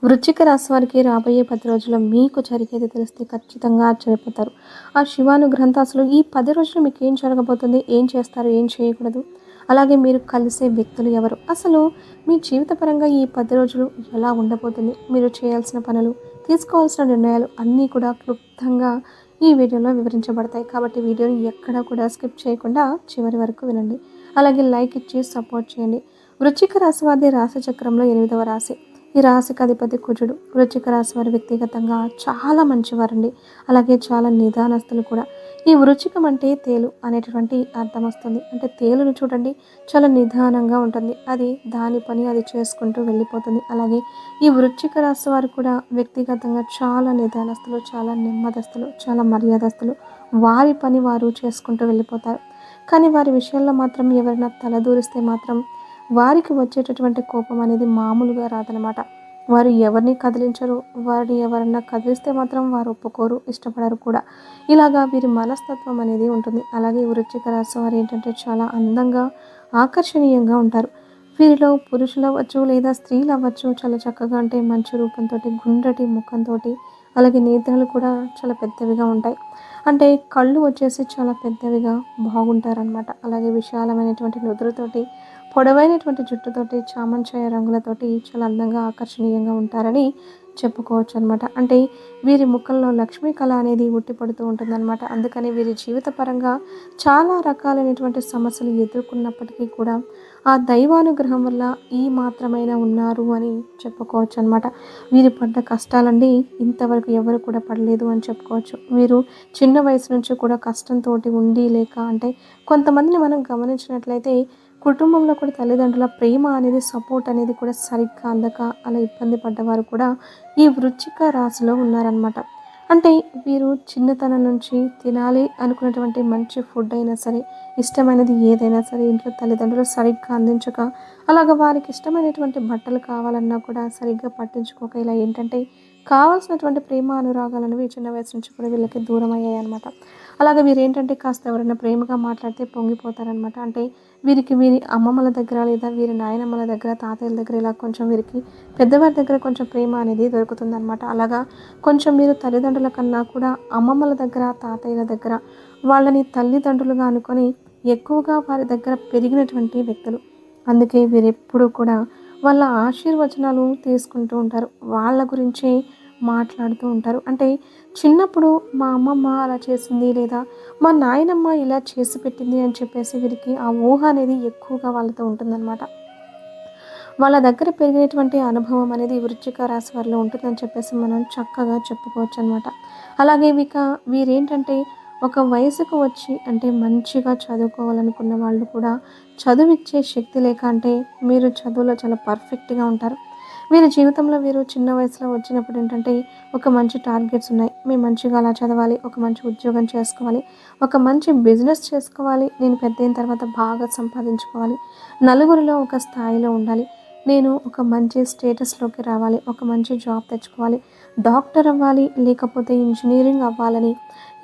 వృశ్చిక రాశి వారికి రాబోయే 10 రోజుల్లో మీకు జరిగేది తెలిస్తే ఖచ్చితంగా ఆశ్చర్యపోతారు. ఆ శివానుగ్రహంతో అసలు ఈ 10 రోజులు మీకేం జరగబోతుంది? ఏం చేస్తారు? ఏం చేయకూడదు? అలాగే మీరు కలిసే వ్యక్తులు ఎవరు? అసలు మీ జీవితపరంగా ఈ 10 రోజులు ఎలా ఉండబోతుంది? మీరు చేయాల్సిన పనులు, తీసుకోవాల్సిన నిర్ణయాలు అన్నీ కూడా క్లుప్తంగా ఈ వీడియోలో వివరించబడతాయి. కాబట్టి వీడియోని ఎక్కడా కూడా స్కిప్ చేయకుండా చివరి వరకు వినండి. అలాగే లైక్ ఇచ్చి సపోర్ట్ చేయండి. వృశ్చిక రాశి వారిది రాశి చక్రంలో 8వ రాశి. ఈ రాశికి అధిపతి కుజుడు. వృశ్చిక రాశి వారు వ్యక్తిగతంగా చాలా మంచివారండి. అలాగే చాలా నిదానస్తులు కూడా. ఈ వృశ్చికం అంటే తేలు అనేటటువంటి అర్థం వస్తుంది. అంటే తేలును చూడండి, చాలా నిదానంగా ఉంటుంది. అది దాని పని అది చేసుకుంటూ వెళ్ళిపోతుంది. అలాగే ఈ వృశ్చిక రాశి వారు కూడా వ్యక్తిగతంగా చాలా నిదానస్తులు, చాలా నెమ్మదస్తులు, చాలా మర్యాదస్తులు. వారి పని వారు చేసుకుంటూ వెళ్ళిపోతారు. కానీ వారి విషయంలో మాత్రం ఎవరైనా తలదూరిస్తే మాత్రం వారికి వచ్చేటటువంటి కోపం అనేది మామూలుగా రాదనమాట. వారు ఎవరిని కదిలించరు. వారిని ఎవరన్నా కదిలిస్తే మాత్రం వారు ఒప్పుకోరు, ఇష్టపడరు కూడా. ఇలాగా వీరి మనస్తత్వం అనేది ఉంటుంది. అలాగే వృశ్చిక రాశి వారు ఏంటంటే చాలా అందంగా, ఆకర్షణీయంగా ఉంటారు. వీరిలో పురుషులు అవ్వచ్చు లేదా స్త్రీలు అవ్వచ్చు చాలా చక్కగా అంటే మంచి రూపంతో, గుండ్రటి ముఖంతో, అలాగే నేత్రాలు కూడా చాలా పెద్దవిగా ఉంటాయి. అంటే కళ్ళు వచ్చేసి చాలా పెద్దవిగా బాగుంటారనమాట. అలాగే విశాలమైనటువంటి నుదురుతోటి, పొడవైనటువంటి జుట్టుతోటి, చామంచాయ రంగులతోటి చాలా అందంగా ఆకర్షణీయంగా ఉంటారని చెప్పుకోవచ్చు అనమాట. అంటే వీరి ముఖంలో లక్ష్మీ కళ అనేది ఉట్టిపడుతూ ఉంటుందన్నమాట. అందుకని వీరి జీవిత పరంగా చాలా రకాలైనటువంటి సమస్యలు ఎదుర్కొన్నప్పటికీ కూడా ఆ దైవానుగ్రహం వల్ల ఈ మాత్రమైనా ఉన్నారు అని చెప్పుకోవచ్చు అనమాట. వీరు పడ్డ కష్టాలండి ఇంతవరకు ఎవరు కూడా పడలేదు అని చెప్పుకోవచ్చు. వీరు చిన్న వయసు నుంచి కూడా కష్టంతో ఉండి లేక అంటే కొంతమందిని మనం గమనించినట్లయితే కుటుంబంలో కూడా తల్లిదండ్రుల ప్రేమ అనేది సపోర్ట్ అనేది కూడా సరిగ్గా అందక అలా ఇబ్బంది పడ్డవారు కూడా ఈ వృశ్చిక రాశిలో ఉన్నారనమాట. అంటే వీరు చిన్నతనం నుంచి తినాలి అనుకున్నటువంటి మంచి ఫుడ్ అయినా సరే, ఇష్టమైనది ఏదైనా సరే ఇంట్లో తల్లిదండ్రులు సరిగ్గా అందించక, అలాగ వారికి ఇష్టమైనటువంటి బట్టలు కావాలన్నా కూడా సరిగ్గా పట్టించుకోక ఇలా ఏంటంటే కావాల్సినటువంటి ప్రేమ అనురాగాలనేవి చిన్న వయసు నుంచి కూడా వీళ్ళకి దూరం అయ్యాయి అనమాట. అలాగే వీరేంటంటే కాస్త ఎవరైనా ప్రేమగా మాట్లాడితే పొంగిపోతారనమాట. అంటే వీరికి వీరి అమ్మమ్మల దగ్గర లేదా వీరి నాయనమ్మల దగ్గర, తాతయ్యల దగ్గర ఇలా కొంచెం వీరికి పెద్దవారి దగ్గర కొంచెం ప్రేమ అనేది దొరుకుతుందనమాట. అలాగా కొంచెం మీరు తల్లిదండ్రుల కన్నా కూడా అమ్మమ్మల దగ్గర, తాతయ్యల దగ్గర వాళ్ళని తల్లిదండ్రులుగా అనుకొని ఎక్కువగా వారి దగ్గర పెరిగినటువంటి వ్యక్తులు. అందుకే వీరెప్పుడూ కూడా వాళ్ళ ఆశీర్వచనాలు తీసుకుంటూ ఉంటారు. వాళ్ళ గురించే మాట్లాడుతూ ఉంటారు. అంటే చిన్నప్పుడు మా అమ్మమ్మ అలా చేసింది లేదా మా నాయనమ్మ ఇలా చేసి పెట్టింది అని చెప్పేసి వీరికి ఆ ఊహ అనేది ఎక్కువగా వాళ్ళతో ఉంటుందన్నమాట. వాళ్ళ దగ్గర పెరిగినటువంటి అనుభవం అనేది వృశ్చిక రాశి వారిలో ఉంటుందని చెప్పేసి మనం చక్కగా చెప్పుకోవచ్చు అనమాట. అలాగే వీరేంటంటే ఒక వయసుకు వచ్చి అంటే మంచిగా చదువుకోవాలనుకున్న వాళ్ళు కూడా చదువిచ్చే శక్తి లేక అంటే మీరు చదువులో చాలా పర్ఫెక్ట్గా ఉంటారు. వీరి జీవితంలో వీరు చిన్న వయసులో వచ్చినప్పుడు ఏంటంటే ఒక మంచి టార్గెట్స్ ఉన్నాయి. మేము మంచిగా అలా చదవాలి, ఒక మంచి ఉద్యోగం చేసుకోవాలి, ఒక మంచి బిజినెస్ చేసుకోవాలి, నేను పెద్ద అయిన తర్వాత బాగా సంపాదించుకోవాలి, నలుగురిలో ఒక స్థాయిలో ఉండాలి, నేను ఒక మంచి స్టేటస్లోకి రావాలి, ఒక మంచి జాబ్ తెచ్చుకోవాలి, డాక్టర్ అవ్వాలి, లేకపోతే ఇంజనీరింగ్ అవ్వాలని,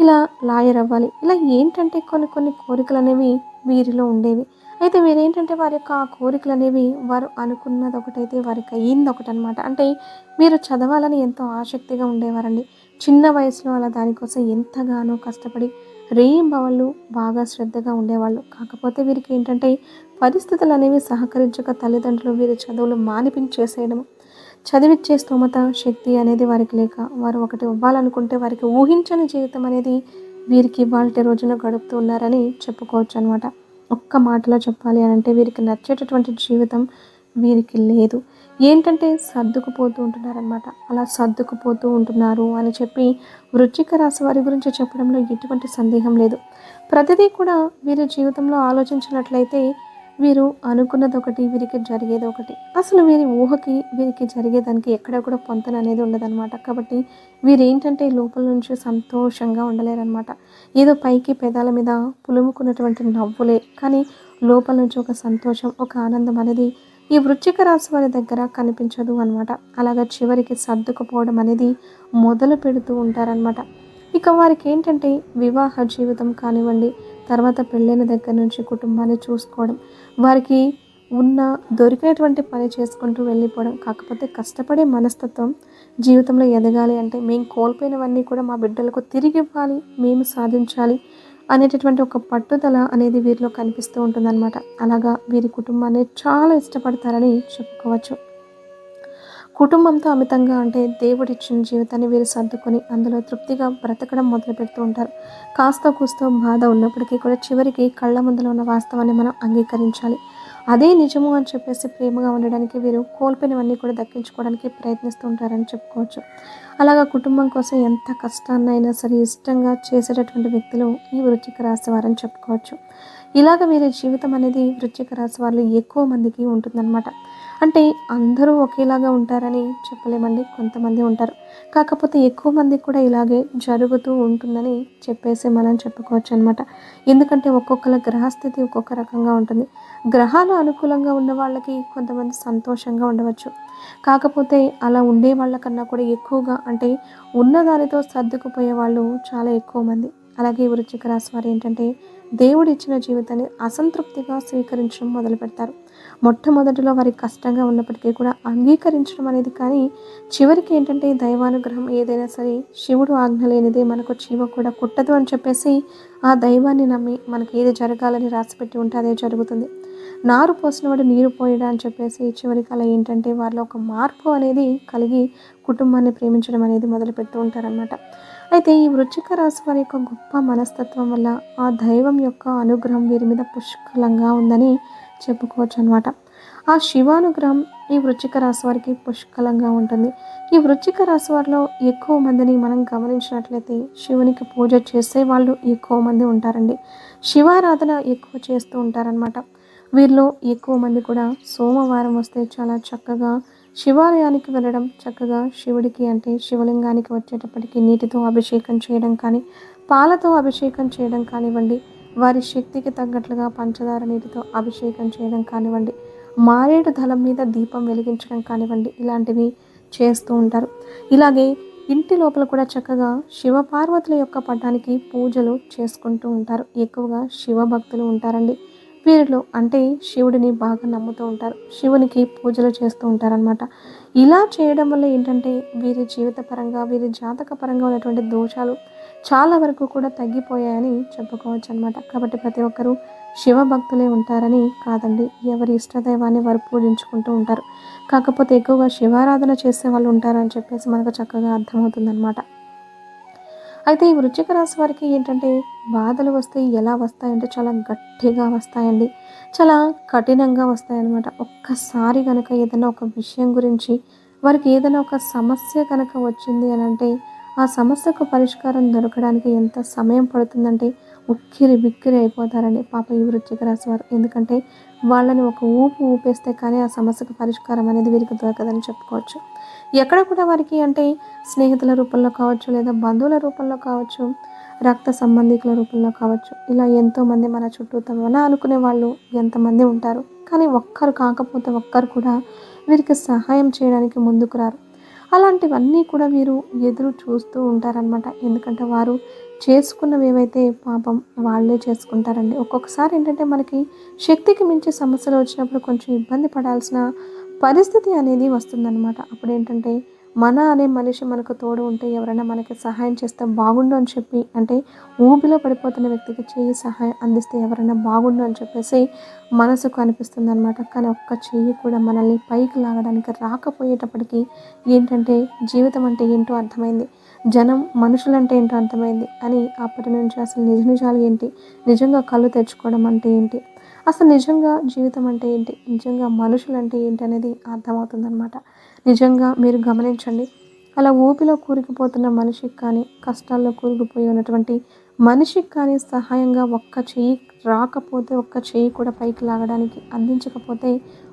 ఇలా లాయర్ అవ్వాలి, ఇలా ఏంటంటే కొన్ని కొన్ని కోరికలు అనేవి వీరిలో ఉండేవి. అయితే వీరేంటంటే వారి యొక్క ఆ కోరికలు అనేవి వారు అనుకున్నది ఒకటైతే వారికి అయ్యింది ఒకటనమాట. అంటే వీరు చదవాలని ఎంతో ఆసక్తిగా ఉండేవారండి. చిన్న వయసులో అలా దానికోసం ఎంతగానో కష్టపడి రేయింబవళ్ళు బాగా శ్రద్ధగా ఉండేవాళ్ళు. కాకపోతే వీరికి ఏంటంటే పరిస్థితులు అనేవి సహకరించక తల్లిదండ్రులు వీరి చదువులు మానిపించేసేయడం, చదివిచ్చే స్తోమత శక్తి అనేది వారికి లేక వారు ఒకటి ఇవ్వాలనుకుంటే వారికి ఊహించని జీవితం అనేది వీరికి ఇవాల్టి రోజున గడుపుతూ ఉన్నారని చెప్పుకోవచ్చు అనమాట. ఒక్క మాటలో చెప్పాలి అని అంటే వీరికి నచ్చేటటువంటి జీవితం వీరికి లేదు. ఏంటంటే సర్దుకుపోతూ ఉంటున్నారనమాట. అలా సర్దుకుపోతూ ఉంటున్నారు అని చెప్పి వృశ్చిక రాశి వారి గురించి చెప్పడంలో ఎటువంటి సందేహం లేదు. ప్రతిదీ కూడా వీరి జీవితంలో ఆలోచించినట్లయితే వీరు అనుకున్నది ఒకటి, వీరికి జరిగేది ఒకటి. అసలు వీరి ఊహకి, వీరికి జరిగేదానికి ఎక్కడ కూడా పొంతన అనేది ఉండదనమాట. కాబట్టి వీరేంటంటే లోపల నుంచి సంతోషంగా ఉండలేరనమాట. ఏదో పైకి పెదాల మీద పులుముకున్నటువంటి నవ్వులే కానీ లోపల నుంచి ఒక సంతోషం, ఒక ఆనందం అనేది ఈ వృశ్చిక రాశి వారి దగ్గర కనిపించదు అనమాట. అలాగా చివరికి సర్దుకుపోవడం అనేది మొదలు పెడుతూ ఉంటారనమాట. ఇక వారికి ఏంటంటే వివాహ జీవితం కానివ్వండి, తర్వాత పెళ్ళైన దగ్గర నుంచి కుటుంబాన్ని చూసుకోవడం, వారికి ఉన్న దొరికినటువంటి పని చేసుకుంటూ వెళ్ళిపోవడం. కాకపోతే కష్టపడే మనస్తత్వం జీవితంలో ఎదగాలి అంటే మేము కోల్పోయినవన్నీ కూడా మా బిడ్డలకు తిరిగివ్వాలి, మేము సాధించాలి అనేటటువంటి ఒక పట్టుదల అనేది వీరిలో కనిపిస్తూ ఉంటుందన్నమాట. అలాగా వీరి కుటుంబాన్ని చాలా ఇష్టపడతారని చెప్పుకోవచ్చు. కుటుంబంతో అమితంగా అంటే దేవుడిచ్చిన జీవితాన్ని వీరు సర్దుకొని అందులో తృప్తిగా బ్రతకడం మొదలుపెడుతూ ఉంటారు. కాస్తో కూస్తో బాధ ఉన్నప్పటికీ కూడా చివరికి కళ్ళ ముందులో ఉన్న వాస్తవాన్ని మనం అంగీకరించాలి. అదే నిజము అని చెప్పేసి ప్రేమగా ఉండడానికి వీరు కోల్పోయినవన్నీ కూడా దక్కించుకోవడానికి ప్రయత్నిస్తూ ఉంటారని చెప్పుకోవచ్చు. అలాగా కుటుంబం కోసం ఎంత కష్టాన్నైనా సరే ఇష్టంగా చేసేటటువంటి వ్యక్తులు ఈ వృశ్చిక రాశి వారని చెప్పుకోవచ్చు. ఇలాగ వీరి జీవితం అనేది వృశ్చిక రాశి వాళ్ళు ఎక్కువ మందికి ఉంటుందన్నమాట. అంటే అందరూ ఒకేలాగా ఉంటారని చెప్పలేమండి. కొంతమంది ఉంటారు. కాకపోతే ఎక్కువ మందికి కూడా ఇలాగే జరుగుతూ ఉంటుందని చెప్పేసి మనం చెప్పుకోవచ్చు అనమాట. ఎందుకంటే ఒక్కొక్కళ్ళ గ్రహస్థితి ఒక్కొక్క రకంగా ఉంటుంది. గ్రహాలు అనుకూలంగా ఉన్న వాళ్ళకి కొంతమంది సంతోషంగా ఉండవచ్చు. కాకపోతే అలా ఉండే వాళ్ళకన్నా కూడా ఎక్కువగా అంటే ఉన్నదానితో సర్దుకుపోయే వాళ్ళు చాలా ఎక్కువ మంది. అలాగే వృశ్చిక రాశి వారు ఏంటంటే దేవుడిచ్చిన జీవితాన్ని అసంతృప్తిగా స్వీకరించడం మొదలుపెడతారు. మొట్టమొదటిలో వారికి కష్టంగా ఉన్నప్పటికీ కూడా అంగీకరించడం అనేది కానీ చివరికి ఏంటంటే దైవానుగ్రహం ఏదైనా సరే శివుడు ఆజ్ఞ లేనిదే మనకు చీమ కూడా కుట్టదు అని చెప్పేసి ఆ దైవాన్ని నమ్మి మనకి ఏది జరగాలని రాసిపెట్టి ఉంటే అదే జరుగుతుంది. నారు పోసినవాడు నీరు పోయడా అని చెప్పేసి చివరికి అలా ఏంటంటే వారిలో ఒక మార్పు అనేది కలిగి కుటుంబాన్ని ప్రేమించడం అనేది మొదలు పెడుతూ ఉంటారనమాట. అయితే ఈ వృశ్చిక రాశి వారి యొక్క గొప్ప మనస్తత్వం వల్ల ఆ దైవం యొక్క అనుగ్రహం వీరి మీద పుష్కలంగా ఉందని చెప్పుకోవచ్చు అనమాట. ఆ శివానుగ్రహం ఈ వృశ్చిక రాశి వారికి పుష్కలంగా ఉంటుంది. ఈ వృశ్చిక రాశి వారిలో ఎక్కువ మందిని మనం గమనించినట్లయితే శివునికి పూజ చేసే వాళ్ళు ఎక్కువ మంది ఉంటారండి. శివారాధన ఎక్కువ చేస్తూ ఉంటారనమాట. వీరిలో ఎక్కువ మంది కూడా సోమవారం వస్తే చాలా చక్కగా శివాలయానికి వెళ్ళడం, చక్కగా శివుడికి అంటే శివలింగానికి వచ్చేటప్పటికి నీటితో అభిషేకం చేయడం కానీ, పాలతో అభిషేకం చేయడం కానివ్వండి, వారి శక్తికి తగ్గట్లుగా పంచదార నీటితో అభిషేకం చేయడం కానివ్వండి, మారేడు దళం మీద దీపం వెలిగించడం కానివ్వండి, ఇలాంటివి చేస్తూ ఉంటారు. ఇలాగే ఇంటి లోపల కూడా చక్కగా శివపార్వతుల యొక్క పటానికి పూజలు చేసుకుంటూ ఉంటారు. ఎక్కువగా శివ భక్తులు ఉంటారండి వీరిలో. అంటే శివుడిని బాగా నమ్ముతూ ఉంటారు. శివునికి పూజలు చేస్తూ ఉంటారనమాట. ఇలా చేయడం వల్ల ఏంటంటే వీరి జీవిత పరంగా వీరి జాతక పరంగా ఉన్నటువంటి దోషాలు చాలా వరకు కూడా తగ్గిపోయాయని చెప్పుకోవచ్చు అనమాట. కాబట్టి ప్రతి ఒక్కరూ శివ భక్తులే ఉంటారని కాదండి. ఎవరి ఇష్టదైవాన్ని వారు పూజించుకుంటూ ఉంటారు. కాకపోతే ఎక్కువగా శివారాధన చేసే వాళ్ళు ఉంటారని చెప్పేసి మనకు చక్కగా అర్థమవుతుందన్నమాట. అయితే ఈ వృశ్చిక రాశి వారికి ఏంటంటే బాధలు వస్తే ఎలా వస్తాయంటే చాలా గట్టిగా వస్తాయండి. చాలా కఠినంగా వస్తాయన్నమాట. ఒక్కసారి కనుక ఏదైనా ఒక విషయం గురించి వారికి ఏదైనా ఒక సమస్య కనుక వచ్చింది అని అంటే ఆ సమస్యకు పరిష్కారం దొరకడానికి ఎంత సమయం పడుతుందంటే ఉక్కిరి బిక్కిరి అయిపోతారండి పాప ఈ వృశ్చిక రాశి వారు. ఎందుకంటే వాళ్ళని ఒక ఊపు ఊపేస్తే కానీ ఆ సమస్యకు పరిష్కారం అనేది వీరికి దొరకదని చెప్పుకోవచ్చు. ఎక్కడ కూడా వారికి అంటే స్నేహితుల రూపంలో కావచ్చు, లేదా బంధువుల రూపంలో కావచ్చు, రక్త సంబంధికుల రూపంలో కావచ్చు, ఇలా ఎంతోమంది మన చుట్టూతో మన అనుకునే వాళ్ళు ఎంతమంది ఉంటారు. కానీ ఒక్కరు కాకపోతే ఒక్కరు కూడా వీరికి సహాయం చేయడానికి ముందుకు రారు. అలాంటివన్నీ కూడా వీరు ఎదురు చూస్తూ ఉంటారనమాట. ఎందుకంటే వారు చేసుకున్నవి ఏవైతే పాపం వాళ్ళే చేసుకుంటారండి. ఒక్కొక్కసారి ఏంటంటే మనకి శక్తికి మించి సమస్యలు వచ్చినప్పుడు కొంచెం ఇబ్బంది పడాల్సిన పరిస్థితి అనేది వస్తుందన్నమాట. అప్పుడేంటంటే మన అనే మనిషి మనకు తోడు ఉంటే ఎవరైనా మనకి సహాయం చేస్తే బాగుండు అని చెప్పి అంటే ఊబిలో పడిపోతున్న వ్యక్తికి చెయ్యి సహాయం అందిస్తే ఎవరైనా బాగుండు అని చెప్పేసి మనసుకు అనిపిస్తుంది అనమాట. కానీ ఒక్క చెయ్యి కూడా మనల్ని పైకి లాగడానికి రాకపోయేటప్పటికీ ఏంటంటే జీవితం అంటే ఏంటో అర్థమైంది. జనం మనుషులంటే ఏంటో అర్థమైంది అని అప్పటి నుంచి అసలు నిజ నిజాలు ఏంటి, నిజంగా కళ్ళు తెచ్చుకోవడం అంటే ఏంటి, అసలు నిజంగా జీవితం అంటే ఏంటి, నిజంగా మనుషులు అంటే ఏంటి అనేది అర్థమవుతుందన్నమాట. నిజంగా మీరు గమనించండి. అలా ఊపిలో కూరుకుపోతున్న మనిషికి కానీ, కష్టాల్లో కూరుకుపోయి ఉన్నటువంటి మనిషికి కానీ సహాయంగా ఒక్క చెయ్యి రాకపోతే, ఒక్క చెయ్యి కూడా పైకి లాగడానికి అందించకపోతే,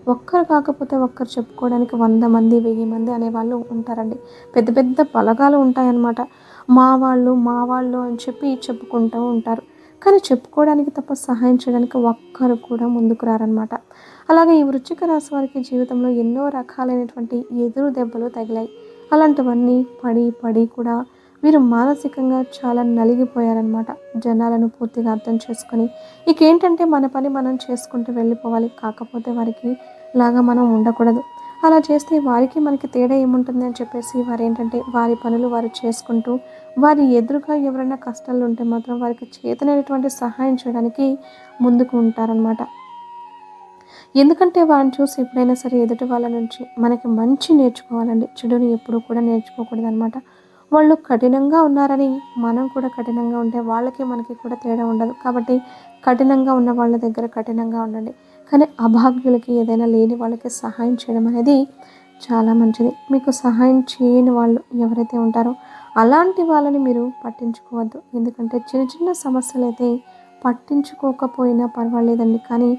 ఒక్కరు కాకపోతే ఒక్కరు చెప్పుకోవడానికి 100 మంది, 1000 మంది అనేవాళ్ళు ఉంటారండి. పెద్ద పెద్ద బలగాలు ఉంటాయన్నమాట. మా వాళ్ళు అని చెప్పి చెప్పుకుంటూ ఉంటారు. కానీ చెప్పుకోవడానికి తప్ప సహాయం చేయడానికి ఒక్కరు కూడా ముందుకు రారనమాట. అలాగే ఈ వృశ్చిక రాశి వారికి జీవితంలో ఎన్నో రకాలైనటువంటి ఎదురు దెబ్బలు తగిలాయి. అలాంటివన్నీ పడి పడి కూడా వీరు మానసికంగా చాలా నలిగిపోయారనమాట. జనాలను పూర్తిగా అర్థం చేసుకొని ఇకేంటంటే మన పని మనం చేసుకుంటూ వెళ్ళిపోవాలి. కాకపోతే వారికి లాగా మనం ఉండకూడదు. అలా చేస్తే వారికి మనకి తేడా ఏముంటుంది అని చెప్పేసి వారేంటంటే వారి పనులు వారు చేసుకుంటూ వారి ఎదురుగా ఎవరైనా కష్టాలు ఉంటే మాత్రం వారికి చేతనైనటువంటి సహాయం చేయడానికి ముందుకు ఉంటారనమాట. ఎందుకంటే వారిని చూసి ఎప్పుడైనా సరే ఎదుటి వాళ్ళ నుంచి మనకి మంచి నేర్చుకోవాలండి. చెడుని ఎప్పుడూ కూడా నేర్చుకోకూడదనమాట. వాళ్ళు కఠినంగా ఉన్నారని మనం కూడా కఠినంగా ఉంటే వాళ్ళకి మనకి కూడా తేడా ఉండదు. కాబట్టి కఠినంగా ఉన్న వాళ్ళ దగ్గర కఠినంగా ఉండండి. కానీ అభాగ్యులకి ఏదైనా లేని వాళ్ళకి సహాయం చేయడం అనేది చాలా మంచిది. మీకు సహాయం చేయని వాళ్ళు ఎవరైతే ఉంటారో అలాంటి వాళ్ళని మీరు పట్టించుకోవద్దు. ఎందుకంటే చిన్న చిన్న సమస్యలైతే పట్టించుకోకపోయినా పర్వాలేదండి. కానీ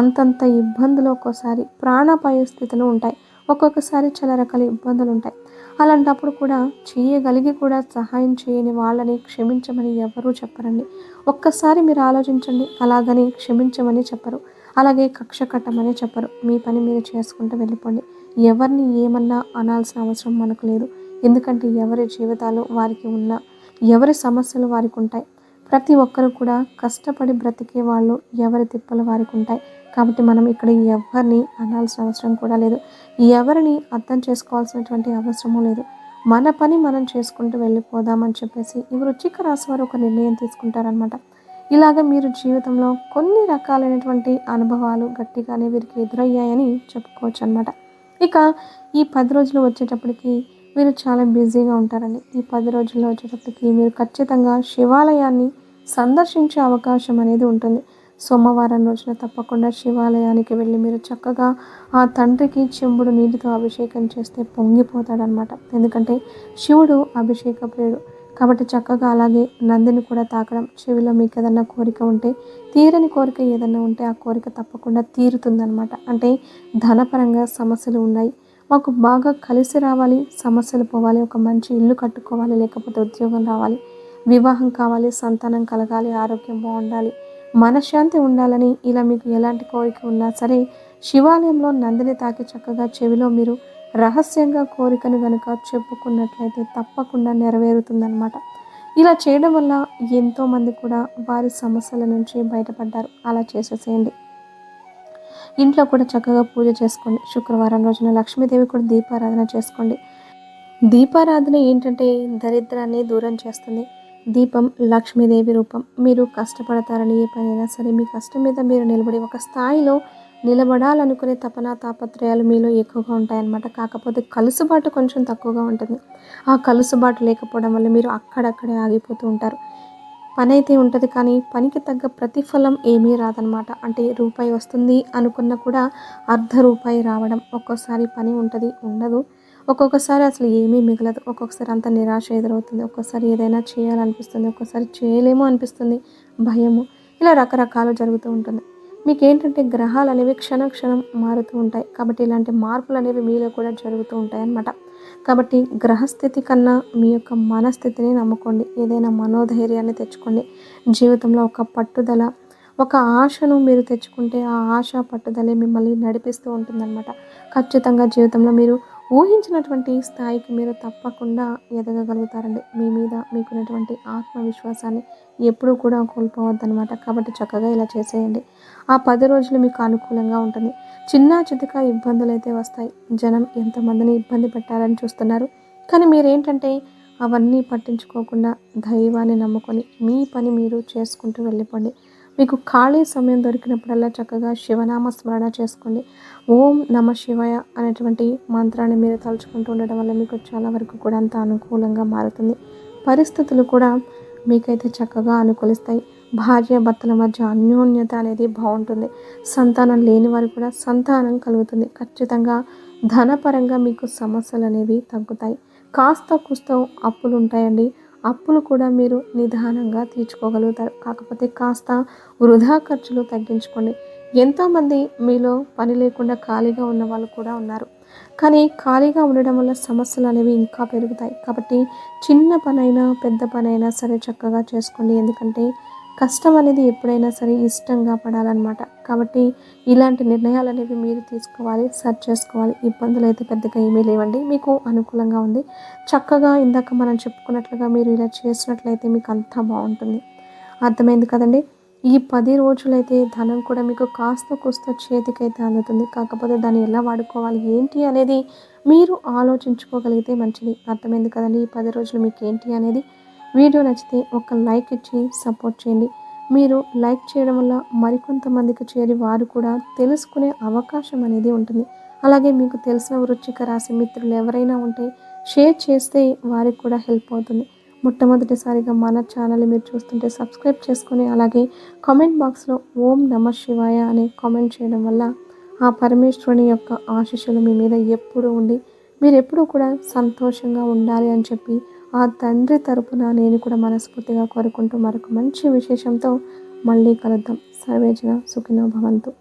అంతంత ఇబ్బందులు ఒక్కోసారి ప్రాణాపాయ స్థితులు ఉంటాయి. ఒక్కొక్కసారి చాలా రకాల ఇబ్బందులు ఉంటాయి. అలాంటప్పుడు కూడా చేయగలిగి కూడా సహాయం చేయని వాళ్ళని క్షమించమని ఎవరూ చెప్పరండి. ఒక్కసారి మీరు ఆలోచించండి. అలాగని క్షమించమని చెప్పరు. అలాగే కక్ష కట్టమని చెప్పరు. మీ పని మీరు చేసుకుంటూ వెళ్ళిపోండి. ఎవరిని ఏమన్నా అనాల్సిన అవసరం మనకు లేదు. ఎందుకంటే ఎవరి జీవితాలు వారికి ఉన్న ఎవరి సమస్యలు వారికి ఉంటాయి. ప్రతి ఒక్కరు కూడా కష్టపడి బ్రతికే వాళ్ళు ఎవరి తిప్పలు వారికి ఉంటాయి. కాబట్టి మనం ఇక్కడ ఎవరిని అనాల్సిన అవసరం కూడా లేదు. ఎవరిని అర్థం చేసుకోవాల్సినటువంటి అవసరము లేదు. మన పని మనం చేసుకుంటూ వెళ్ళిపోదామని చెప్పేసి ఈ వృశ్చిక రాశి వారు ఒక నిర్ణయం తీసుకుంటారనమాట. ఇలాగ మీరు జీవితంలో కొన్ని రకాలైనటువంటి అనుభవాలు గట్టిగానే వీరికి ఎదురయ్యాయని చెప్పుకోవచ్చు అనమాట. ఇక ఈ 10 రోజులు వచ్చేటప్పటికి మీరు చాలా బిజీగా ఉంటారండి. ఈ 10 రోజుల్లో వచ్చేటప్పటికి మీరు ఖచ్చితంగా శివాలయాన్ని సందర్శించే అవకాశం అనేది ఉంటుంది. సోమవారం రోజున తప్పకుండా శివాలయానికి వెళ్ళి మీరు చక్కగా ఆ తండ్రికి చెంబుడు నీటితో అభిషేకం చేస్తే పొంగిపోతాడనమాట. ఎందుకంటే శివుడు అభిషేక ప్రియుడు. కాబట్టి చక్కగా అలాగే నందిని కూడా తాకడం, చెవిలో మీకు ఏదన్నా కోరిక ఉంటే, తీరని కోరిక ఏదన్నా ఉంటే ఆ కోరిక తప్పకుండా తీరుతుందనమాట. అంటే ధనపరంగా సమస్యలు ఉన్నాయి, మాకు బాగా కలిసి రావాలి, సమస్యలు పోవాలి, ఒక మంచి ఇల్లు కట్టుకోవాలి, లేకపోతే ఉద్యోగం రావాలి, వివాహం కావాలి, సంతానం కలగాలి, ఆరోగ్యం బాగుండాలి, మనశ్శాంతి ఉండాలని ఇలా మీకు ఎలాంటి కోరిక ఉన్నా సరే శివాలయంలో నందిని తాకి చక్కగా చెవిలో మీరు రహస్యంగా కోరికను కనుక చెప్పుకున్నట్లయితే తప్పకుండా నెరవేరుతుందన్నమాట. ఇలా చేయడం వల్ల ఎంతోమంది కూడా వారి సమస్యల నుంచి బయటపడ్డారు. అలా చేసేసేయండి. ఇంట్లో కూడా చక్కగా పూజ చేసుకోండి. శుక్రవారం రోజున లక్ష్మీదేవి కూడా దీపారాధన చేసుకోండి. దీపారాధన ఏంటంటే దరిద్రాన్ని దూరం చేస్తుంది. దీపం లక్ష్మీదేవి రూపం. మీరు కష్టపడతారని ఏ పనైనా సరే మీ కష్టం మీద మీరు నిలబడి ఒక స్థాయిలో నిలబడాలనుకునే తపన తాపత్రయాలు మీలో ఎక్కువగా ఉంటాయన్నమాట. కాకపోతే కలుసుబాటు కొంచెం తక్కువగా ఉంటుంది. ఆ కలుసుబాటు లేకపోవడం వల్ల మీరు అక్కడక్కడే ఆగిపోతూ ఉంటారు. పని అయితే ఉంటుంది కానీ పనికి తగ్గ ప్రతిఫలం ఏమీ రాదనమాట. అంటే రూపాయి వస్తుంది అనుకున్న కూడా అర్ధ రూపాయి రావడం, ఒక్కోసారి పని ఉంటుంది ఉండదు, ఒక్కొక్కసారి అసలు ఏమీ మిగలదు, ఒక్కొక్కసారి అంత నిరాశ ఎదురవుతుంది, ఒక్కొక్కసారి ఏదైనా చేయాలనిపిస్తుంది, ఒక్కొక్కసారి చేయలేమో అనిపిస్తుంది, భయము, ఇలా రకరకాలు జరుగుతూ ఉంటుంది. మీకేంటంటే గ్రహాలు అనేవి క్షణం క్షణం మారుతూ ఉంటాయి. కాబట్టి ఇలాంటి మార్పులు అనేవి మీలో కూడా జరుగుతూ ఉంటాయి అన్నమాట. కాబట్టి గ్రహస్థితి కన్నా మీ యొక్క మనస్థితిని నమ్ముకోండి. ఏదైనా మనోధైర్యాన్ని తెచ్చుకోండి. జీవితంలో ఒక పట్టుదల, ఒక ఆశను మీరు తెచ్చుకుంటే ఆ ఆశ పట్టుదలే మిమ్మల్ని నడిపిస్తూ ఉంటుందన్నమాట. ఖచ్చితంగా జీవితంలో మీరు ఊహించినటువంటి స్థాయికి మీరు తప్పకుండా ఎదగగలుగుతారండి. మీ మీద మీకున్నటువంటి ఆత్మవిశ్వాసాన్ని ఎప్పుడూ కూడా కోల్పోవద్దనమాట. కాబట్టి చక్కగా ఇలా చేసేయండి. ఆ 10 రోజులు మీకు అనుకూలంగా ఉంటుంది. చిన్న చితక ఇబ్బందులైతే వస్తాయి. జనం ఎంతమందిని ఇబ్బంది పెట్టాలని చూస్తున్నారు. కానీ మీరేంటంటే అవన్నీ పట్టించుకోకుండా దైవాన్ని నమ్ముకొని మీ పని మీరు చేసుకుంటూ వెళ్ళిపోండి. మీకు ఖాళీ సమయం దొరికినప్పుడల్లా చక్కగా శివనామ స్మరణ చేసుకోండి. ఓం నమ శివాయ అనేటువంటి మంత్రాన్ని మీరు తలుచుకుంటూ ఉండడం వల్ల మీకు చాలా వరకు కూడా అంత అనుకూలంగా మారుతుంది. పరిస్థితులు కూడా మీకైతే చక్కగా అనుకూలిస్తాయి. భార్యాభర్తల మధ్య అన్యోన్యత అనేది బాగుంటుంది. సంతానం లేని వారికి కూడా సంతానం కలుగుతుంది. ఖచ్చితంగా ధనపరంగా మీకు సమస్యలు అనేవి తగ్గుతాయి. కాస్త కూస్తో అప్పులు ఉంటాయండి. అప్పులు కూడా మీరు నిదానంగా తీర్చుకోగలుగుతారు. కాకపోతే కాస్త వృధా ఖర్చులు తగ్గించుకోండి. ఎంతోమంది మీలో పని లేకుండా ఖాళీగా ఉన్న వాళ్ళు కూడా ఉన్నారు. కానీ ఖాళీగా ఉండడం వల్ల సమస్యలు అనేవి ఇంకా పెరుగుతాయి. కాబట్టి చిన్న పనైనా పెద్ద పనైనా సరే చక్కగా చేసుకోండి. ఎందుకంటే కష్టం అనేది ఎప్పుడైనా సరే ఇష్టంగా పడాలన్నమాట. కాబట్టి ఇలాంటి నిర్ణయాలనేవి మీరు తీసుకోవాలి, సెర్చ్ చేసుకోవాలి. ఇబ్బందులైతే పెద్దగా ఏమీ లేవండి. మీకు అనుకూలంగా ఉంది. చక్కగా ఇందాక మనం చెప్పుకున్నట్లుగా మీరు ఇలా చేసినట్లయితే మీకు అంతా బావుంటుంది. అర్థమైంది కదండీ! ఈ 10 రోజులైతే ధనం కూడా మీకు కాస్తో కూస్తో చేతికైతే అందుతుంది. కాకపోతే దాన్ని ఎలా వాడుకోవాలి, ఏంటి అనేది మీరు ఆలోచించుకోగలిగితే మంచిది. అర్థమైంది కదండీ! ఈ 10 రోజులు మీకేంటి అనేది. వీడియో నచ్చితే ఒక లైక్ ఇచ్చి సపోర్ట్ చేయండి. మీరు లైక్ చేయడం వల్ల మరికొంతమందికి చేరి వారు కూడా తెలుసుకునే అవకాశం అనేది ఉంటుంది. అలాగే మీకు తెలిసిన వృశ్చిక రాశి మిత్రులు ఎవరైనా ఉంటే షేర్ చేస్తే వారికి కూడా హెల్ప్ అవుతుంది. మొట్టమొదటిసారిగా మన ఛానల్ని మీరు చూస్తుంటే సబ్స్క్రైబ్ చేసుకొని అలాగే కామెంట్ బాక్స్లో ఓం నమ శివాయ అని కామెంట్ చేయడం వల్ల ఆ పరమేశ్వరుని యొక్క ఆశీస్సులు మీ మీద ఎప్పుడూ ఉండి మీరు ఎప్పుడూ కూడా సంతోషంగా ఉండాలి అని చెప్పి ఆ తండ్రి తరపున నేను కూడా మనస్ఫూర్తిగా కోరుకుంటూ మరొక మంచి విశేషంతో మళ్ళీ కలుద్దాం. సర్వేజన సుఖినో భవంతు.